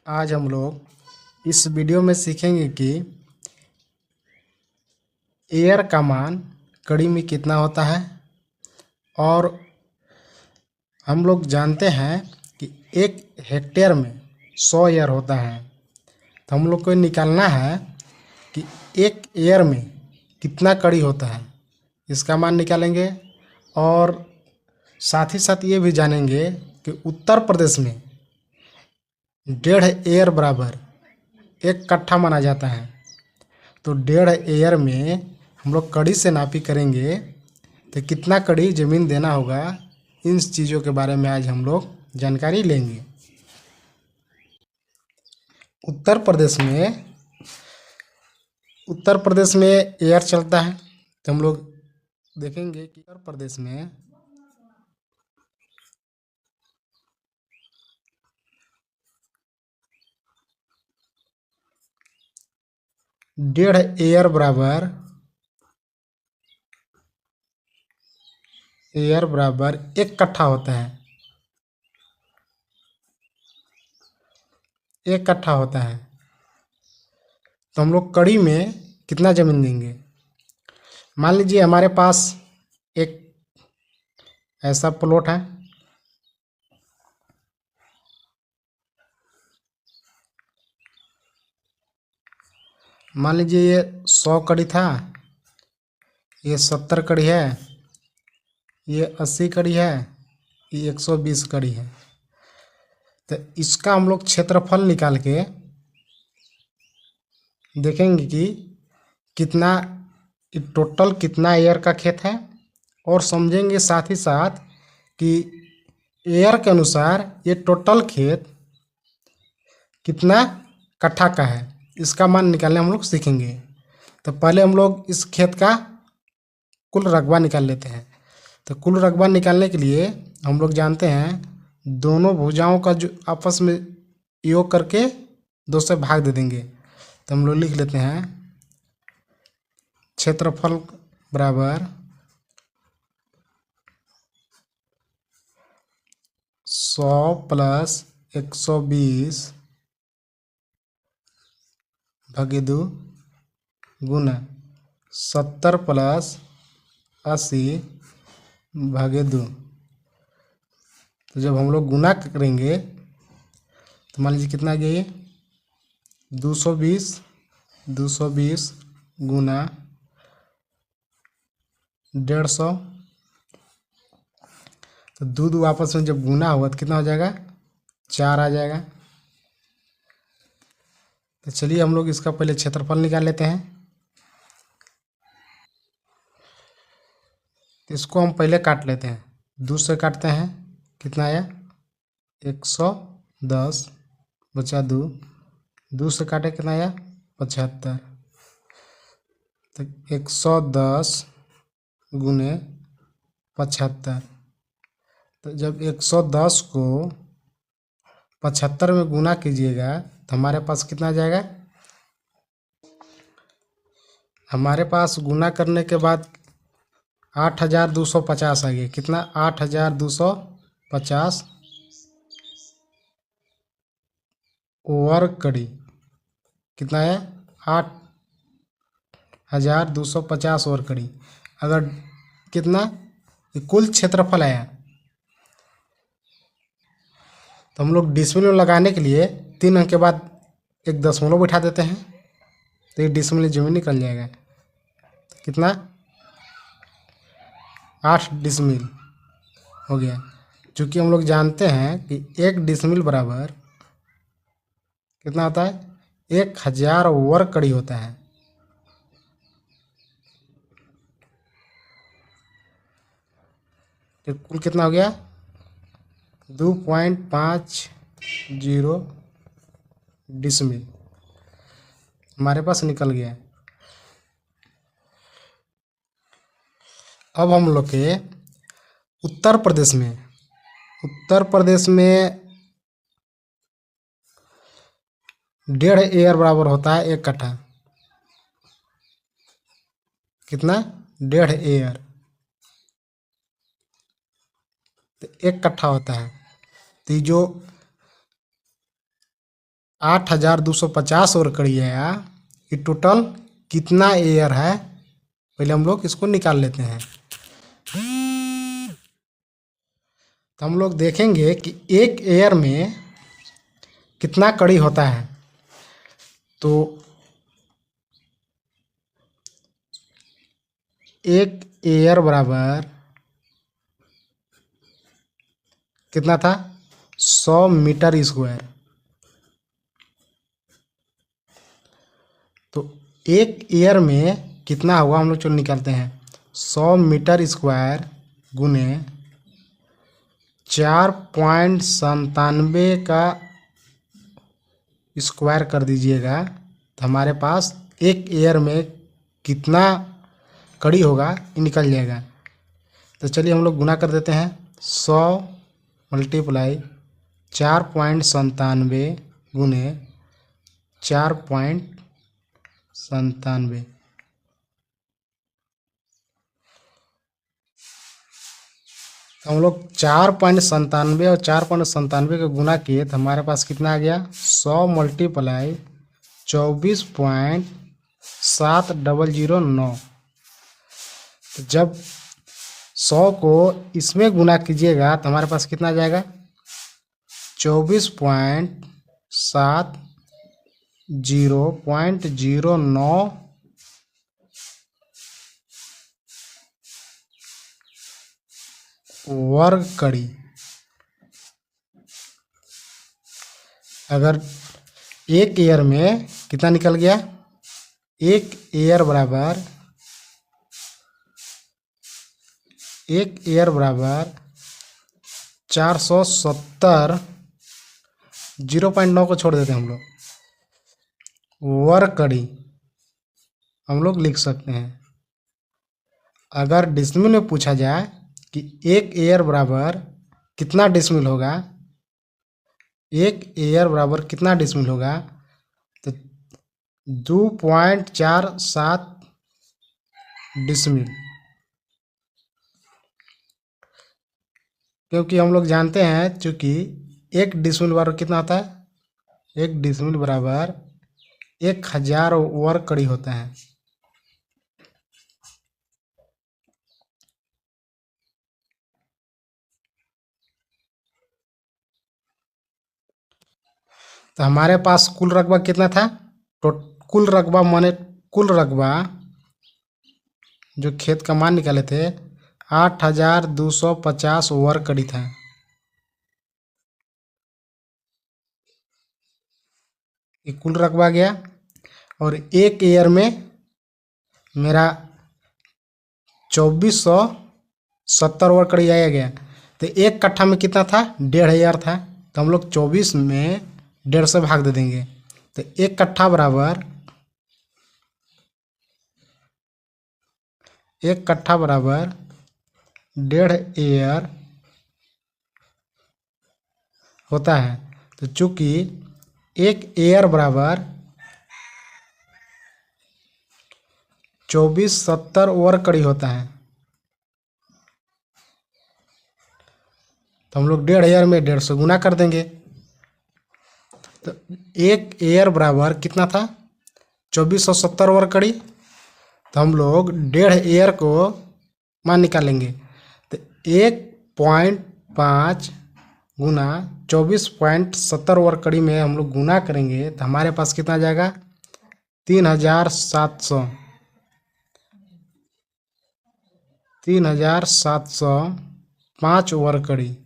आज हम लोग इस वीडियो में सीखेंगे कि एयर का मान कड़ी में कितना होता है। और हम लोग जानते हैं कि 1 हेक्टेयर में 100 एयर होता है। तो हम लोग को निकालना है कि 1 एयर में कितना कड़ी होता है, इसका मान निकालेंगे। और साथ ही साथ ये भी जानेंगे कि उत्तर प्रदेश में 1.5 एयर बराबर 1 कट्ठा माना जाता है। तो 1.5 एयर में हम लोग कड़ी से नापी करेंगे तो कितना कड़ी ज़मीन देना होगा, इन चीज़ों के बारे में आज हम लोग जानकारी लेंगे। उत्तर प्रदेश में एयर चलता है। तो हम लोग देखेंगे कि उत्तर प्रदेश में डेढ़ एयर बराबर 1 कट्ठा होता है। 1 कट्ठा होता है। तो हम लोग कड़ी में कितना ज़मीन देंगे। मान लीजिए हमारे पास एक ऐसा प्लॉट है। मान लीजिए ये 100 कड़ी था, ये 70 कड़ी है, ये 80 कड़ी है, ये 120 कड़ी है। तो इसका हम लोग क्षेत्रफल निकाल के देखेंगे कि कितना टोटल कितना एयर का खेत है। और समझेंगे साथ ही साथ कि एयर के अनुसार ये टोटल खेत कितना कट्ठा का है, इसका मान निकालने हम लोग सीखेंगे। तो पहले हम लोग इस खेत का कुल रकबा निकाल लेते हैं। तो कुल रकबा निकालने के लिए हम लोग जानते हैं दोनों भुजाओं का जो आपस में योग करके 2 से भाग दे देंगे। तो हम लोग लिख लेते हैं क्षेत्रफल बराबर 100 प्लस 120 भागे 2 गुना 70 प्लस 80 भागे 2। तो जब हम लोग गुना करेंगे तो मान लीजिए कितना आ गया ये 220 गुना 150। तो दूध आपस में जब गुना हुआ तो कितना हो जाएगा 4 आ जाएगा। तो चलिए हम लोग इसका पहले क्षेत्रफल निकाल लेते हैं। तो इसको हम पहले काट लेते हैं, 2 से काटते हैं, कितना आया 110 बचा 2 से काटे कितना आया 75। तो 110 गुने 75। तो जब 110 को 75 में गुना कीजिएगा तो हमारे पास कितना आ जाएगा। हमारे पास गुना करने के बाद 8250 आ गया। कितना 8250 वर्ग कड़ी कितना है 8250 वर्ग कड़ी। अगर कितना ये कुल क्षेत्रफल आया तो हम लोग डिसमिल में लगाने के लिए 3 अंक के बाद एक दशमलव बैठा देते हैं। तो ये डिसमिल जमीन निकल जाएगा। कितना 8 डिसमिल हो गया। चूँकि हम लोग जानते हैं कि 1 डिसमिल बराबर कितना होता है 1000 वर्ग कड़ी होता है। तो कुल कितना हो गया 2.50 डिसमिल हमारे पास निकल गया। अब हम लोग के उत्तर प्रदेश में 1.5 एयर बराबर होता है 1 कट्ठा। कितना 1.5 एयर तो 1 कट्ठा होता है। तो जो 8,250 ओवर कड़ी आया, ये टोटल कितना एयर है, पहले हम लोग इसको निकाल लेते हैं। तो हम लोग देखेंगे कि एक एयर में कितना कड़ी होता है। तो एक एयर बराबर कितना था, 100 मीटर स्क्वायर। तो एक एयर में कितना हुआ, हम लोग चलो निकालते हैं। 100 मीटर स्क्वायर गुने 4.97 का स्क्वायर कर दीजिएगा, तो हमारे पास एक एयर में कितना कड़ी होगा ये निकल जाएगा। तो चलिए हम लोग गुना कर देते हैं। 100 मल्टीप्लाई 4.97 गुने 4.97। तो हम लोग 4.97 और 4.97 का गुना किए तो हमारे पास कितना आ गया, 100 मल्टीप्लाई 24.7009। तो जब 100 को इसमें गुना कीजिएगा तो हमारे पास कितना आ जाएगा, 24.70.09 वर्ग कड़ी। अगर एक एयर में कितना निकल गया, एक एयर बराबर 470, 0.9 को छोड़ देते हैं हम लोग, वर्ग कड़ी हम लोग लिख सकते हैं। अगर डिसमिल में पूछा जाए कि एक एयर बराबर कितना डिसमिल होगा, एक एयर बराबर कितना डिसमिल होगा, तो 2.47 डिसमिल। क्योंकि हम लोग जानते हैं चूँकि एक डिसमिल बराबर कितना होता है, एक डिसमिल बराबर 1000 वर्ग कड़ी होता है। तो हमारे पास कुल रकबा कितना था, तो कुल रकबा माने कुल रकबा जो खेत का मान निकाले थे 8,250 वर्ग कड़ी था। ये कुल रकबा गया और एक एयर में मेरा 2470 वर्ग कड़ी आया गया। तो एक कट्ठा में कितना था, 1,500 था, तो हम लोग 24 में 1.5 से भाग दे देंगे। तो एक कट्ठा बराबर 1.5 एयर होता है। तो चूंकि एक एयर बराबर 2470 वर्ग कड़ी होता है, तो हम लोग 1,500 में 1.5 से गुना कर देंगे। तो एक एयर बराबर कितना था, 2470 वर्ग कड़ी। तो हम लोग 1.5 एयर को मान निकालेंगे। तो 1.5 गुना 24.70 वर्ग कड़ी में हम लोग गुना करेंगे तो हमारे पास कितना आ जाएगा, 3,705 वर्ग कड़ी।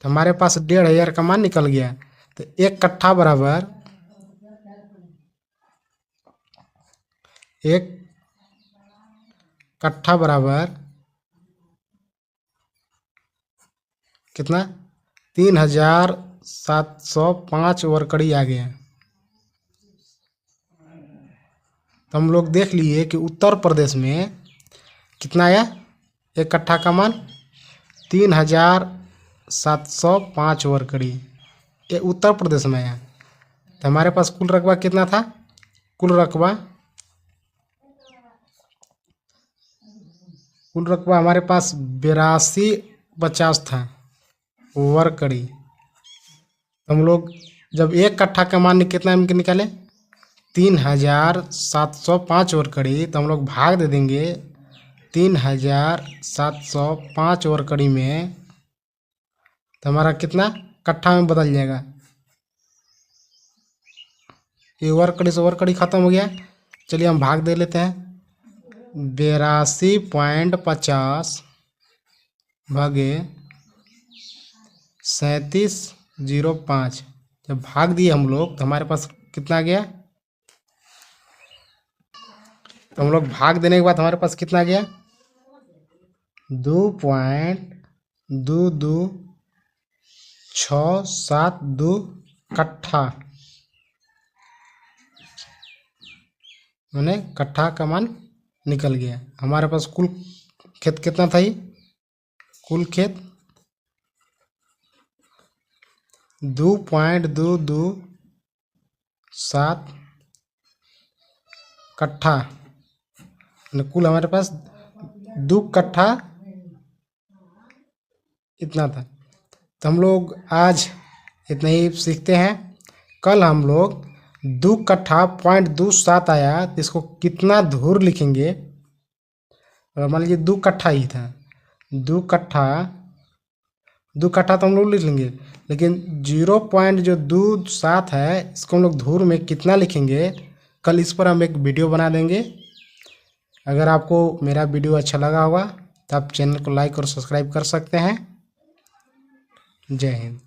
तो हमारे पास 1,500 का मान निकल गया। तो एक कट्ठा बराबर कितना, 3,705 वर्ग कड़ी आ गया। तो हम लोग देख लिए कि उत्तर प्रदेश में कितना आया, एक कट्ठा का मान 3,705 वर्ग कड़ी, ये उत्तर प्रदेश में आया। तो हमारे पास कुल रकबा कितना था, कुल रकबा हमारे पास 8250 था। वर्कड़ी। हम लोग जब 1 कट्ठा का मान कितना निकाले 3705 वर्कड़ी, तो हम लोग भाग दे देंगे 3705 वर्कड़ी में, तो हमारा कितना कट्ठा में बदल जाएगा। ये वर्कड़ी से वर्कड़ी खत्म हो गया। चलिए हम भाग दे लेते हैं। 82.50 भागे 3705, जब भाग दिए हम लोग तो हमारे पास कितना आ गया। तो हम लोग भाग देने के बाद हमारे पास कितना आ गया 2.22672 कट्ठा, मैंने कट्ठा का मान निकल गया। हमारे पास कुल खेत कितना था, कुल खेत 2.227 कट्ठा, कुल हमारे पास 2 कट्ठा इतना था। तो हम लोग आज इतना ही सीखते हैं। कल हम लोग 2 कट्ठा 0.27 आया तो इसको कितना धूर लिखेंगे। और मान लीजिए 2 कट्ठा ही था, 2 कट्ठा तो हम लोग लिख लेंगे, लेकिन 0.27 है इसको हम लोग धूर में कितना लिखेंगे, कल इस पर हम एक वीडियो बना देंगे। अगर आपको मेरा वीडियो अच्छा लगा होगा तो आप चैनल को लाइक और सब्सक्राइब कर सकते हैं। जय हिंद।